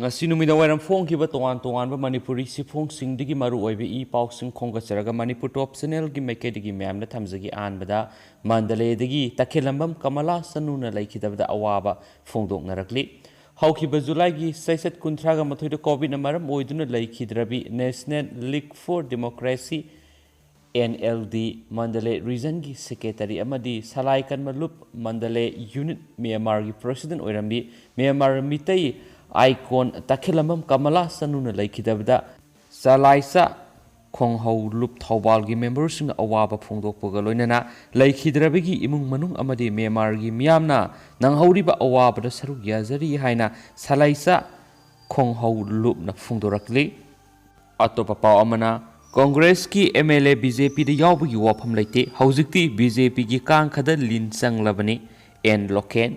ngasi numida wairam phongkiba tongan manipuri sifongsingdigi maruoibe I pausing khongasaraga manipur top channel gi makedigi myamna thamjagi anbada mandaledagi takhelambam kamala sanuna laikhidabda awaba phongdoknarakli haukiba july gi saisat kunthraga mathoida covid na maram oiduna laikhidrabi national league for democracy NLD Mandale region gi secretary amadi salai kanmalup Mandale unit Myanmar gi president oirambi Myanmar mitai icon takhilamam kamala sanuna laikhidabda salaisa khonghau lup thawbal gi members sing awaba phongdokpaga loinana laikhidrabigi imung manung amadi Myanmar gi miyamna nanghauriba awaba da saruk yazari haina salaisa khonghau lup na phongdorakli atopa paw amana Congress ki MLA BJP da yawbagi wafam laite haujikti BJP gi kang khada lin changlabani en loken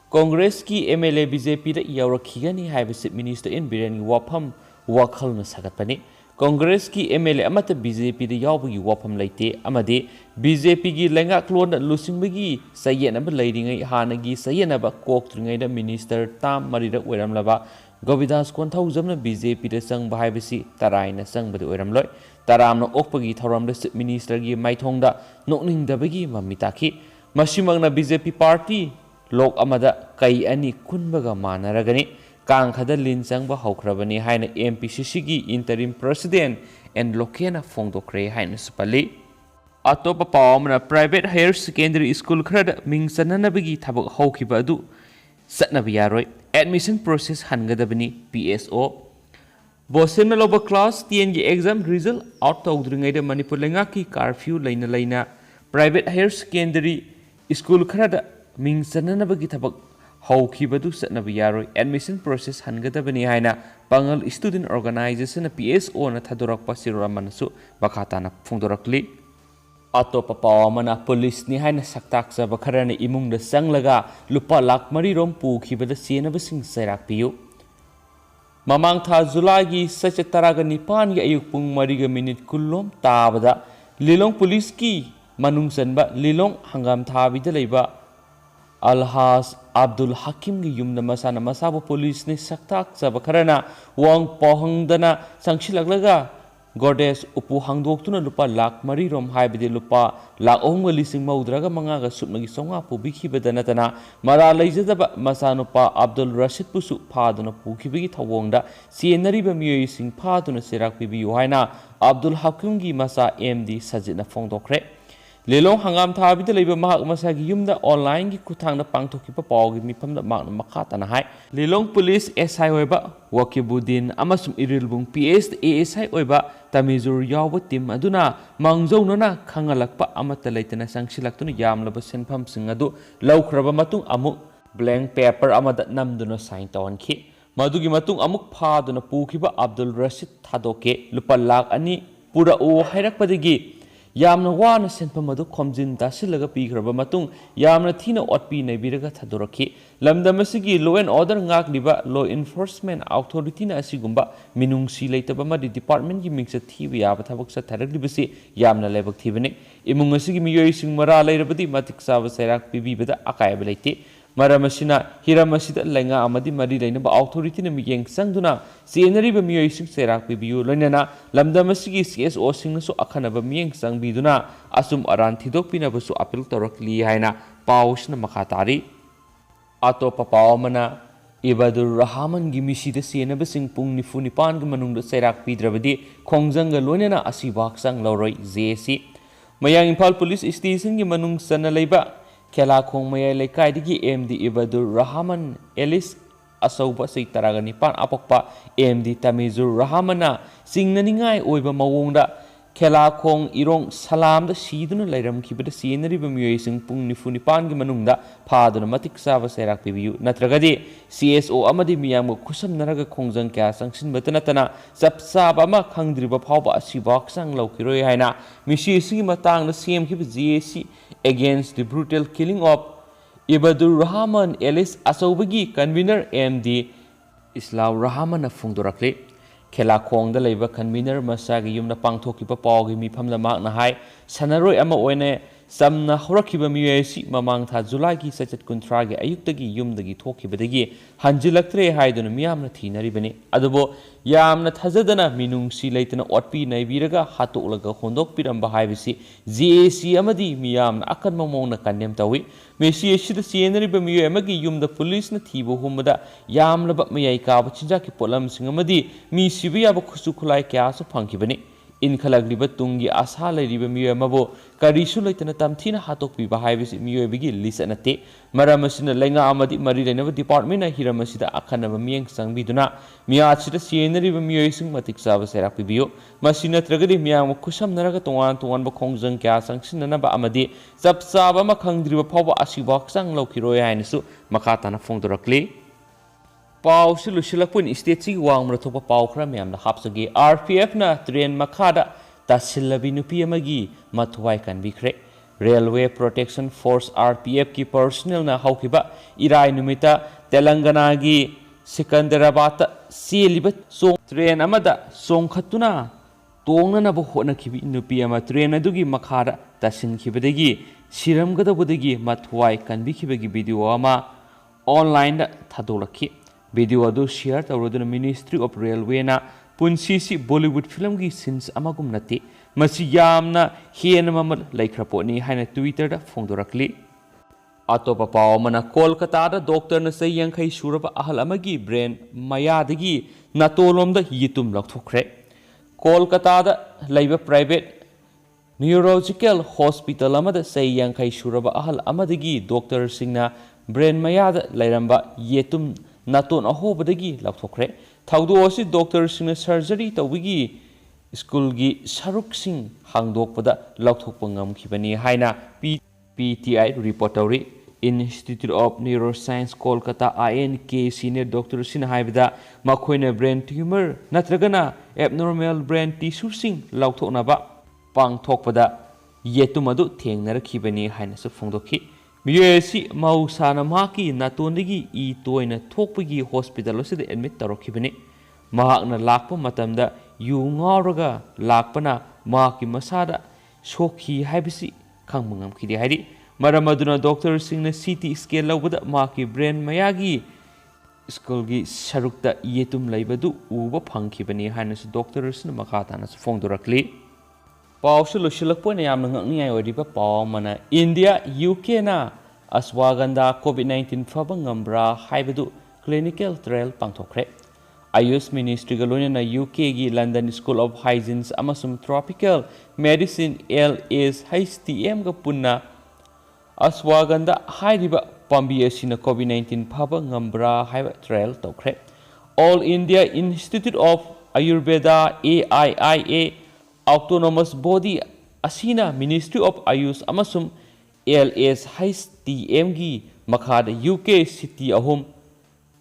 Congress ki MLA BJP da yawrakhigani haibase minister in biren gi wafam wakhal na sagatpani Congress ki MLA amata BJP da yawbagi wafam laite amade BJP gi lenga klon lusingbagi sayenaba leiringai hanagi sayenaba koktringai da minister tam marira oiramlaba Govidas Konthau jamna BJP da sang bahaibasi taraina sang badu oiramloi taramna okpagi thoram da minister gi maithongda nokning dabagi mamitaki masimangna BJP party lok amada kai ani kunbaga manaragani kang khada lin changba haukrabani haina MPCC gi interim president and lokena phongdokre haina supali atopa pawamna private higher secondary school khrada ming sananabagi thabak haukiba adu satnabi yaroi admission process hangadabani PSO Bosemna loba class 10 gi exam result out tawdringai da Manipur lenga ki curfew laina private higher secondary school khrada ming sananabagi thabak haukhibadu satnabi yaroi admission process hangadabani haina pangal student organization PSO na thadorakpa siramanasu bakhatana phungdorakli atopa pawamana police ni haina saktak saba kharana imungda sanglaga lupa lakh mari rom pukhibada senabasing sairak piyu mamang tha july gi sacha taraga nipan gi ayuk pung mariga minute kullom tabada lilong police ki manung sanba lilong hangam thabida leiba alhas abdul hakim gi yumna masana masabu police ni saktak saba kharana wang pohangdana sangshilaglaga Godes upu hangdoktuna lupa lakh mari rom haibidi lupa lakh ohum lising maudraga mangaga supnagi songa pubikhibada natana mara leijadaba masanupa Abdul Rashid pusu phaduna pukhibigi thawongda sienariba miyoi sing phaduna serak pibiyu haina Abdul Hakim gi masa MD sajina phongdokre Lelong hangam thabida leiba mahak masagi yumda online gi kuthangna pangthokiba pawgi mifamda makna makhatana hai Lelong police SI oiba Lupkhibadgi amasum irilbung PS ASI oiba tamizur yawba team aduna mangjaunana khangalakpa amata leitana sangsilaktuna yamlaba senpham sing adu laukraba matung amuk blank paper amada namduna sign tawanki madugi matung amuk phaduna pukhiba Abdul Rashid thadoke lupa lakh ani pura o hairakpadagi Yamna wana senpamadu khomjin dasilaga pigraba matung yamna thina otpi naibiraga thadoraki lamdamasigi law and order ngakliba law enforcement authority na asigumba minungsi leitaba madi department gi mingsa thibi yaba thabak sa tharaglibasi yamna lebak thibane imung asigi miyoi sing mara leirabadi matik saba sairak pibibada akayaba leite Maramasina Hiramasida Lenga Amadi Mari Lainaba authority na miyeng sangduna senariba miyoi sing serak pibiyu loinana lamdamasigi CSO singnasu akhanaba miyeng sang biduna asum aran thidok pinabasu apil torakli haina pausna makhatari atopa pawamana Ibadur Rahman gi misida senaba sing pung nifu nipan gi manungda serak pidrabadi khongjanga loinana asibak sang loroi JC Mayang Imphal Police Station gi manung sana leiba Kela khong mayai lekai digi MD Ibadur Rahman Elis asauba sei taraga nipan apokpa MD Tamizur Rahmana singnaningai oiba mawongda Kela khong irong salam da siduna lairam khibada senariba miyoi sing pung nifu nipan gi manungda phaduna matik saba serak pibiyu natragadi CSO amadi miyamga khusam naraga khongjang kya sangsin batana sapsaba ama khangdriba phawba asibak sang laukiroi haina misi sigi matang na CM khiba GAC against the brutal killing of Ibadur Rahman Elis Asaubagi convener MD Islaw Rahman Phungdorakle Kela khong da leiba convener masagi yumna pangthokiba pawgi mifamda makna hai sanaroi ama oine samna horakiba miyesi mamang tha July ki sachet kuntra ge ayuktagi yumdagi thokibadagi hanjilaktre haiduna miyamna thinaribani adubo yamna thajadana minungsi leitana otpi naibiraga hatolaga hondok piramba haibisi JAC amadi miyamna akan mamongna kanyam tawi mesi esida sienariba miyo amagi yumda police na thibo humada yamlaba miyai ka bachinja ki polam singamadi mi sibiya ba khusu khulai kya su phangkibani इनखलग्लिब Tungi आशा लेरिब मियो मबो करिसु लेतना तमथिना हातोकपि बाहायबिसि मियो बिगी लिस नते मरमसिन लेंगा आमदि मरि लेनब department हिरमसिदा अखनब मियंग संगबिदुना मियाचिदा सियनरिब मियो सिंग मतिक साब सेराक पिबियो मसिन त्रगदि मियांग खुसम नरग तोवान तोवान ब खोंजंग क्या संगसिननब अमदि सब साब म खंगद्रिब फाव असिबा संग लौखिरोय हायनसु मखाताना फोंदरकली पाउस लुसिलकपुन स्टेट सी वांगमर थोप पाउ खरा म्यामना हापसगे RPF ना ट्रेन मखादा तासिलबि नुपि अमगी मथुवाई कनबिख्रे रेलवे प्रोटेक्शन फोर्स RPF की पर्सनल ना हौखिबा इराय नुमिता तेलंगाना की सिकंदराबाद सेलिब सोंग ट्रेन अमदा सोंखतुना तोंगनब होनखिबि नुपि अमा ट्रेन अदुगी मखादा तासिनखिबदगी सिरमगदबदगी मथुवाई कनबिखिबगी वीडियो अमा ऑनलाइन दा थादोलखि वीडियो अदु शेयर तौरदुना मिनिस्ट्री ऑफ रेलवे ना पुंसीसी बॉलीवुड फिल्म की सीन्स अमगुम नते मसी यामना हेन ममल लैख्रपोनी हाइना ट्विटर दा फोंदोरकली अतोपा पाव मना कोलकाता दा डॉक्टर न सै यंखै सुरब अहल अमगी ब्रेन मयादगी नातोलोम दा यितुम लौथोखरे कोलकाता दा लैबा प्राइवेट न्यूरोलॉजिकल हॉस्पिटल अमदा सै यंखै सुरब अहल अमदगी डॉक्टर सिंगना ब्रेन मयाद लैरंबा येतुम नातोन अहोबदगी लौथोखरे थौदो असि डॉक्टर सिंह सर्जरी तौबिगी स्कूल की सरुक Singh हांगदोकपदा लौथोकप ngamkhibani haina PTI report tawri Institute of Neuroscience Kolkata INK senior doctor sin haibada makhoina brain tumor natragana abnormal brain tissue sing lauthoknaba pangthokpada yetumadu thengnarakibani haina su phongdokhi मियोसी मौसाना माकी नातोंदगी ई तोयना थोकपगी hospital असिदा एडमिट तौरखिबनी महाकना लाकप मतमदा यु ngawraga lakpana माकी मसादा सोखी हाइबसी खंगमंगमखिदि हाइदि मरमदुना डॉक्टर सिंगना CT स्कैन लौबदा माकी ब्रेन मयागी स्कूल की सरुकता येतुम लैबदु उब फंगखिबनी हाइनसु डॉक्टर सिना मखाताना फोंदोरकली पाउस लुसिलकपोने यामना ngakniai oidiba paw mana India UK na ashwagandha COVID-19 faba ngambra haibadu clinical trial pangthokre Ayush Ministry ga loina UK gi London School of Hygiene amasum Tropical Medicine LSHTM ga punna ashwagandha haidiba pambi asina COVID-19 faba ngambra haiba trial tokre All India Institute of Ayurveda AIIA Autonomous Body Asina Ministry of Ayush Amasum LSHTM gi Makhada UK City Ahum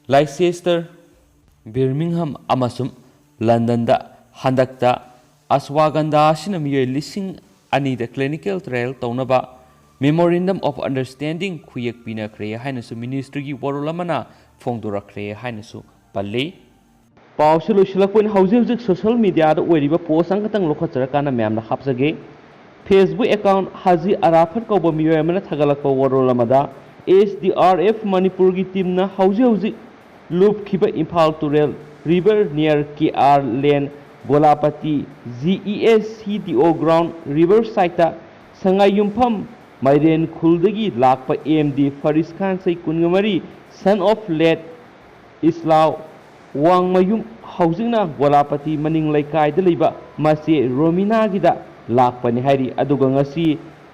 Leicester Birmingham Amasum London da Handakta Ashwagandha Asina miyoy lising ani da clinical trial taunaba Memorandum of Understanding Kuyak Pina Kreya Hainasu Ministry gi Warolamana Phongdora Kreya Hainasu Palle पाउसुलु शिलकपुन हौजिक social media दा ओइरिबा post अंगतंग लोखचरकाना म्यामना हापसगे Facebook account Haji Arafat कौब मियो अमना थगलक वरोलमदा SDRF मणिपुर की टीम ना हौजिक लुपखिबा इम्फाल तुरेल river near KR lane Golapati GES CDO ground river साइटा संगायुमफम माइरेन खुलदगी लाकपा AMD फरिस खान सै कुनगमरी सन ऑफ लेट इस्लाव वांगमयुम हौजिंगना गोलापति मनिंग लैकायद लैबा मासे रोमिनागिदा लाकपनि हाइरि अदुगा ngasi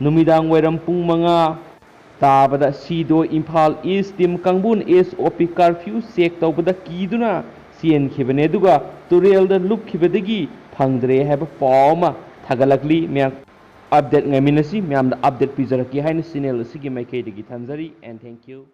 नुमिदांग वैरम पुंग 5 ताबदा CDO इम्फाल ईस्ट टीम कांगबुन SOP curfew चेक तौबदा कीदुना सीएन खिबने दुगा तुरेल द लुपखिबदगी फंगदरे हैब पावमा थगलकली म्या अपडेट ngamiनसी म्याम द अपडेट पिजरकी हाइन सिनेल सिगी माइकेदगी थंजरी एंड थैंक यू